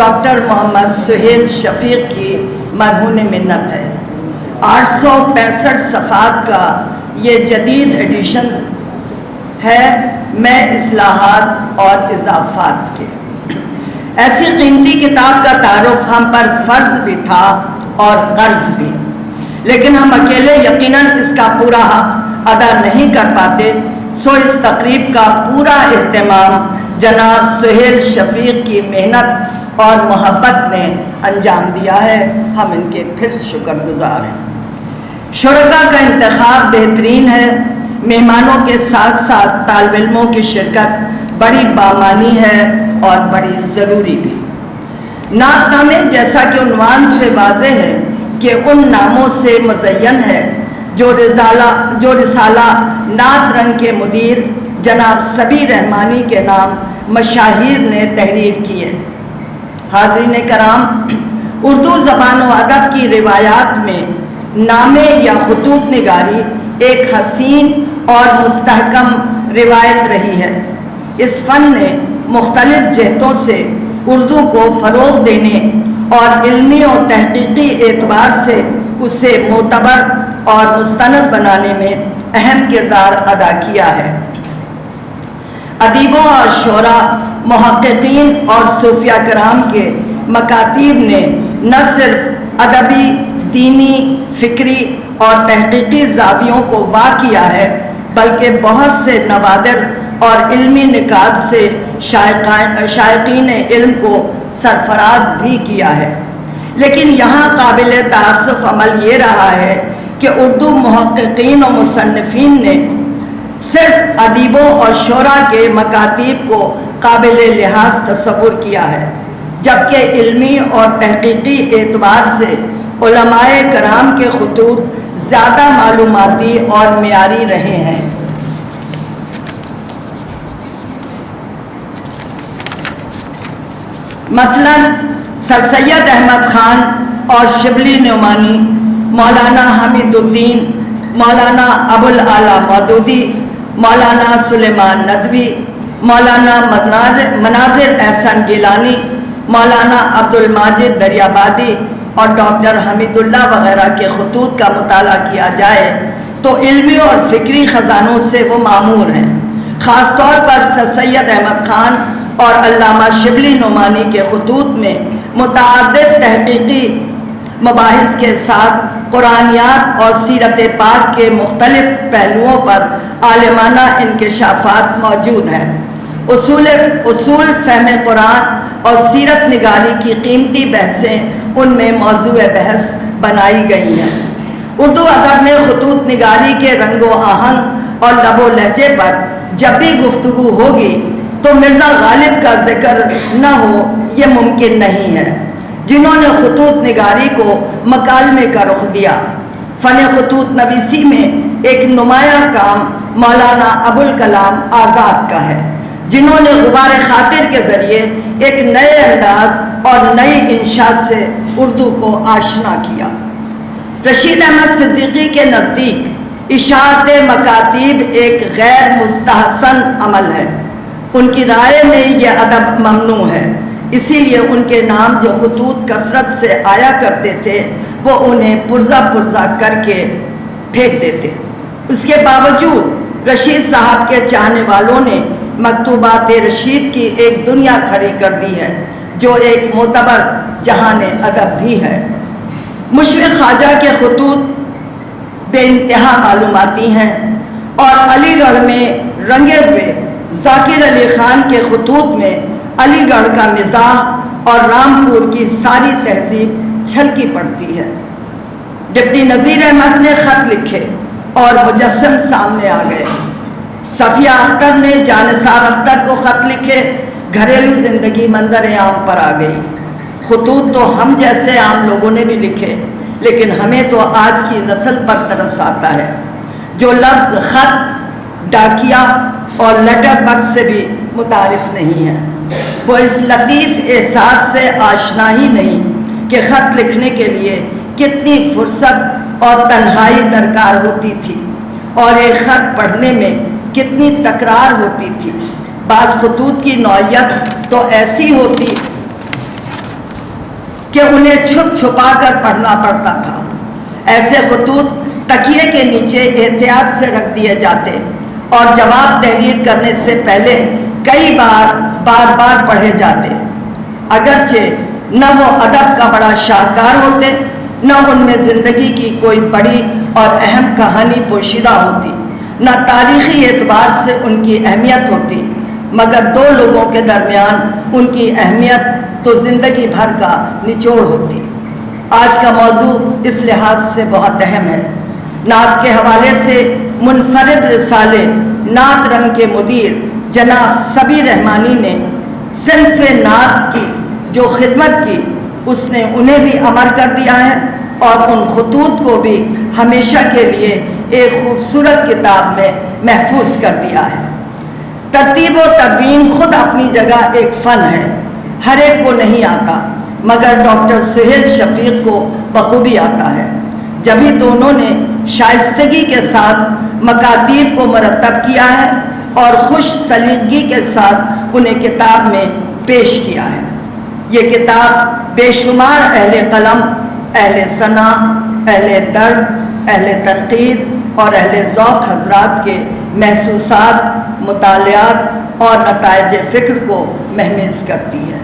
Doctor محمد سہیل شفیق کی مرہون منت ہے۔ 865 صفحات کا یہ جدید ایڈیشن ہے میں اصلاحات اور اضافات کے۔ ایسی قیمتی کتاب کا تعارف ہم پر فرض بھی تھا اور قرض بھی، لیکن ہم اکیلے یقیناً اس کا پورا حق ادا نہیں کر پاتے، سو اس تقریب کا پورا اہتمام جناب سہیل شفیق کی محنت اور محبت نے انجام دیا ہے۔ ہم ان کے پھر شکر گزار ہیں۔ شرکاء کا انتخاب بہترین ہے۔ مہمانوں کے ساتھ ساتھ طالب علموں کی شرکت بڑی بامانی ہے اور بڑی ضروری بھی۔ نعت نامے جیسا کہ عنوان سے واضح ہے کہ ان ناموں سے مزین ہے جو رسالہ نعت رنگ کے مدیر جناب سبی رحمانی کے نام مشاہیر نے تحریر کی ہے۔ حاضرین کرام، اردو زبان و ادب کی روایات میں نامے یا خطوط نگاری ایک حسین اور مستحکم روایت رہی ہے۔ اس فن نے مختلف جہتوں سے اردو کو فروغ دینے اور علمی اور تحقیقی اعتبار سے اسے معتبر اور مستند بنانے میں اہم کردار ادا کیا ہے۔ ادیبوں اور شعراء، محققین اور صوفیہ کرام کے مکاتیب نے نہ صرف ادبی، دینی، فکری اور تحقیقی زاویوں کو واہ کیا ہے، بلکہ بہت سے نوادر اور علمی نکات سے شائقین علم کو سرفراز بھی کیا ہے۔ لیکن یہاں قابل تأسف عمل یہ رہا ہے کہ اردو محققین و مصنفین نے صرف ادیبوں اور شعراء کے مکاتیب کو قابل لحاظ تصور کیا ہے، جبکہ علمی اور تحقیقی اعتبار سے علماء کرام کے خطوط زیادہ معلوماتی اور معیاری رہے ہیں۔ مثلاً سر سید احمد خان اور شبلی نعمانی، مولانا حمید الدین، مولانا ابوالعلا مودودی، مولانا سلیمان ندوی، مولانا مناظر احسن گیلانی، مولانا عبدالماجد دریابادی اور ڈاکٹر حمید اللہ وغیرہ کے خطوط کا مطالعہ کیا جائے تو علمی اور فکری خزانوں سے وہ معمور ہیں۔ خاص طور پر سر سید احمد خان اور علامہ شبلی نعمانی کے خطوط میں متعدد تحقیقی مباحث کے ساتھ قرآنیات اور سیرت پاک کے مختلف پہلوؤں پر عالمانہ انکشافات موجود ہیں۔ اصول فہم قرآن اور سیرت نگاری کی قیمتی بحثیں ان میں موضوع بحث بنائی گئی ہیں۔ اردو ادب میں خطوط نگاری کے رنگ و آہنگ اور لب و لہجے پر جب بھی گفتگو ہوگی تو مرزا غالب کا ذکر نہ ہو یہ ممکن نہیں ہے، جنہوں نے خطوط نگاری کو مکالمے کا رخ دیا۔ فن خطوط نویسی میں ایک نمایاں کام مولانا ابوالکلام آزاد کا ہے، جنہوں نے غبار خاطر کے ذریعے ایک نئے انداز اور نئی انشاء سے اردو کو آشنا کیا۔ رشید احمد صدیقی کے نزدیک اشاعت مکاتیب ایک غیر مستحسن عمل ہے۔ ان کی رائے میں یہ ادب ممنوع ہے، اسی لیے ان کے نام جو خطوط کثرت سے آیا کرتے تھے وہ انہیں پرزہ کر کے پھینک دیتے۔ اس کے باوجود رشید صاحب کے چاہنے والوں نے مکتوبات رشید کی ایک دنیا کھڑی کر دی ہے جو ایک معتبر جہان ادب بھی ہے۔ مشفق خواجہ کے خطوط بے انتہا معلوماتی ہیں اور علی گڑھ میں رنگے ہوئے ذاکر علی خان کے خطوط میں علی گڑھ کا مزاح اور رامپور کی ساری تہذیب جھلکی پڑتی ہے۔ ڈپٹی نذیر احمد نے خط لکھے اور مجسم سامنے آ گئے۔ صفیہ اختر نے جانثار اختر کو خط لکھے، گھریلو زندگی منظر عام پر آ گئی۔ خطوط تو ہم جیسے عام لوگوں نے بھی لکھے، لیکن ہمیں تو آج کی نسل پر ترس آتا ہے جو لفظ خط، ڈاکیا اور لیٹر باکس سے بھی متعارف نہیں ہے۔ وہ اس لطیف احساس سے آشنا ہی نہیں کہ خط لکھنے کے لیے کتنی فرصت اور تنہائی درکار ہوتی تھی اور ایک خط پڑھنے میں کتنی تکرار ہوتی تھی۔ بعض خطوط کی نوعیت تو ایسی ہوتی کہ انہیں چھپ چھپا کر پڑھنا پڑتا تھا۔ ایسے خطوط تکیے کے نیچے احتیاط سے رکھ دیے جاتے اور جواب تحریر کرنے سے پہلے کئی بار پڑھے جاتے۔ اگرچہ نہ وہ ادب کا بڑا شاہکار ہوتے، نہ ان میں زندگی کی کوئی بڑی اور اہم کہانی پوشیدہ ہوتی، نہ تاریخی اعتبار سے ان کی اہمیت ہوتی، مگر دو لوگوں کے درمیان ان کی اہمیت تو زندگی بھر کا نچوڑ ہوتی۔ آج کا موضوع اس لحاظ سے بہت اہم ہے۔ نعت کے حوالے سے منفرد رسالے نعت رنگ کے مدیر جناب صبی رحمانی نے صنف نعت کی جو خدمت کی، اس نے انہیں بھی امر کر دیا ہے اور ان خطوط کو بھی ہمیشہ کے لیے ایک خوبصورت کتاب میں محفوظ کر دیا ہے۔ ترتیب و تدوین خود اپنی جگہ ایک فن ہے، ہر ایک کو نہیں آتا، مگر ڈاکٹر سہیل شفیق کو بخوبی آتا ہے۔ جبھی تو انہوں نے شائستگی کے ساتھ مکاتیب کو مرتب کیا ہے اور خوش سلیقگی کے ساتھ انہیں کتاب میں پیش کیا ہے۔ یہ کتاب بے شمار اہل قلم، اہل ثنا، اہل درد، اہل تنقید اور اہل ذوق حضرات کے محسوسات، مطالعات اور نتائج فکر کو مہمیز کرتی ہے۔